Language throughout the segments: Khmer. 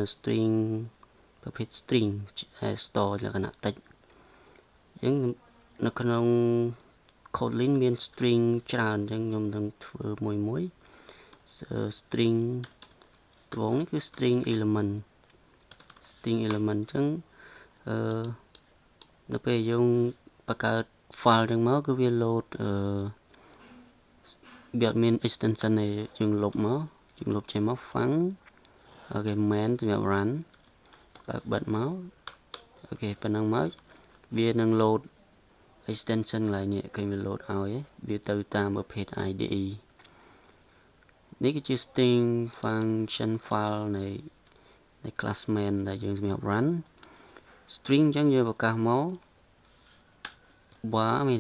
string ប្រភេទ string store លក្ខណៈ text អញ្ចឹងនៅក្នុង Kotlin មាន string ច្រើនអញ្ចឹងខ្ញុំនឹងធ្វើមួយstring ត្បូងនេះគឺ string element អញ្ចឹងនៅពេលយើងបង្កើត file ចឹងមកគឺវា load វាអត់មាន extension ទេយើងលុបចេញមក func អូខេ main សម្រាប់ run បើបិទមកអូខេប៉ុណ្ណឹងមកវានឹង load extension កន្លែងនេះឃើញវា load ឲ្យវាទៅតាមប្រភេទ IDE នេះគឺជា string function file នៃ class main ដែលយើងសម្រាប់ run string អញ្ចឹងយើងប្រកាសមកមាន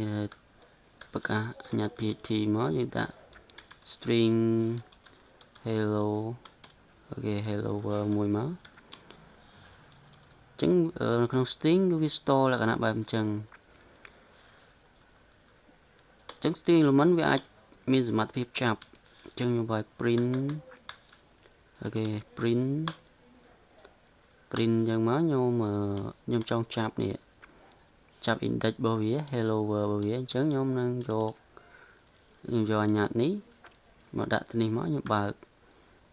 ប្រកាសអញ្ញាត PHP មកយើងដាក់ string hello អូខេ hello world មួយមកអញ្ចឹងនៅក្នុង string គឺវា store លក្ខណៈបែបអញ្ចឹងstring element វាអាចមានសមត្ថភាពចាប់អញ្ចឹងខ្ញុំឲ្យ print អូខេ print អញ្ចឹងមកខ្ញុំចង់ចាប់នេះចាប់ index របស់វា hello world របស់វាអញ្ចឹងខ្ញុំនឹងយកអញ្ញាតនេះមកដាក់ទៅនេះមកខ្ញុំបើក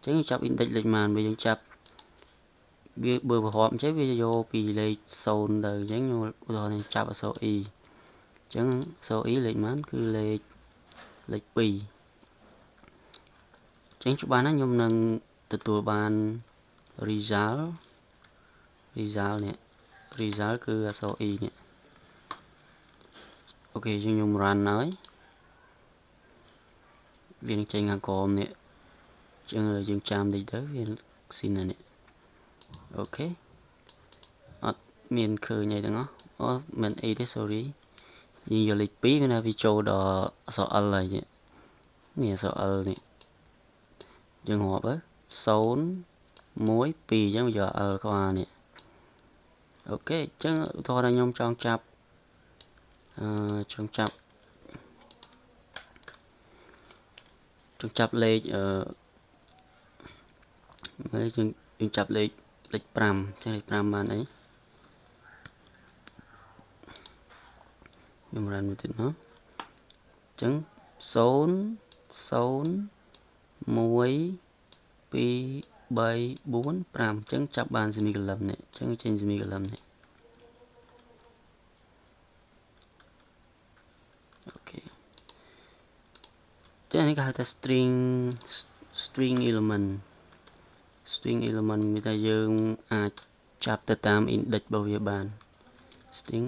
អញ្ចឹងចាប់ index លេខម៉ានវាយើងចាប់វាបើប្រហបអញ្ចឹងវាយកពីលេខ0ទៅអញ្ចឹងខ្ញុំឧទាហរណ៍ខ្ញុំចាប់អក្សរ e អញ្ចឹងអក្សរ e លេខម៉ានគឺលេខ2អញ្ចឹងច្បាស់ណាស់ខ្ញុំនឹងទទួលបាន result នេះ result គឺអក្សរ e នេះអូខេខ្ញុំ run ហើយវានឹងចេញខាងក្រោមនេះអញ្ចឹងយើងចាំតិចទៅវាស៊ីននេះអូខេអត់មានឃើញអីទាំងអស់មិនអីទេ sorry យើងយកលេខ2វានៅវាចូលដល់អក្សរ l ហើយនេះអក្សរ l នេះយើងរាប់ទៅ0 1 2អញ្ចឹងយក l ខអានេះអូខេអញ្ចឹងឧទាហរណ៍ថាខ្ញុំចង់ចាប់លេខមើលយើងចាប់លេខ5អញ្ចឹងលេខ5បានអីខ្ញុំ run មួយទៀតមកអញ្ចឹង0 0 1 2 3 4 5អញ្ចឹងចាប់បាន semicolon នេះអញ្ចឹងចេញ semicolon នេះអូខេចឹងនេះគេហៅថា string element មានតែយើងអាចចាប់ទៅតាម index របស់វាបាន string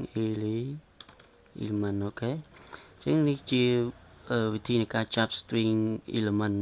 element អូខេអញ្ចឹងនេះជាវិធីនៃការចាប់ string element